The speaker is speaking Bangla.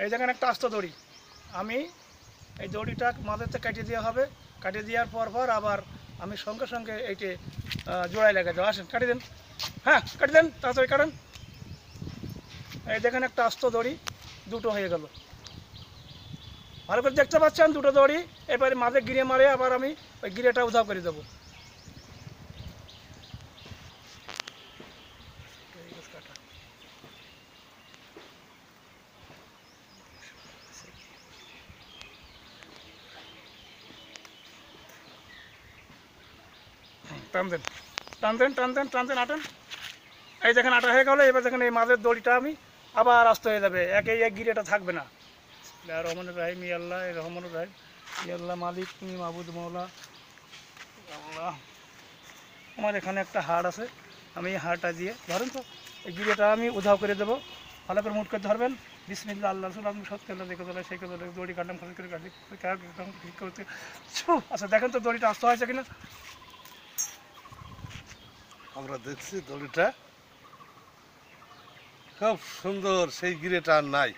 এই দেখেন একটা আস্ত দড়ি, আমি এই দড়িটা মাঝেতে কাটিয়ে দেওয়া হবে। কাটিয়ে দেওয়ার পর আবার আমি সঙ্গে সঙ্গে এইটি জোড়ায় লেগে দেবো। আসেন কাটিয়ে দেন, হ্যাঁ কাটিয়ে দেন, তাড়াতাড়ি কাটেন। এই দেখেন একটা আস্ত দড়ি, দুটো হয়ে গেল। ভালো করে দেখতে পাচ্ছেন দুটো দড়ি। এবারে মাঝে গিরে মারে আবার আমি ওই গিরেটা উধাও করে দেবো। টান দেন, টান দেন, টান দেন, টান দেন, আটেন। এই দেখেন আটা হয়ে গেলো। এবার দেখেন এই মাঝের দড়িটা আমি আবার আস্ত হয়ে যাবে, এক গিরেটা থাকবে না। রহমান রাহিম, ই আল্লাহ রহমান রাহিম, ই আল্লাহ মালিক তুমি মাহবুদ মৌলা আল্লাহ। আমার এখানে একটা হাড় আছে, আমি এই হাড়টা দিয়ে ধরেন তো এই গিরেটা আমি উধাও করে দেবো। ভালো করে মুট করে ধরবেন। বিসমিল্লাহ আল্লাহ রসুল আমি সত্যি আল্লাহ দেখে তোলা সেই কথা দড়ি কাটলাম খালি করে কাটি ঠিক করতে। আচ্ছা দেখেন তো দড়িটা আস্ত হয়েছে কিনা। আমরা দেখছি দড়িটা খুব সুন্দর, সেই গিরেটা আর নাই।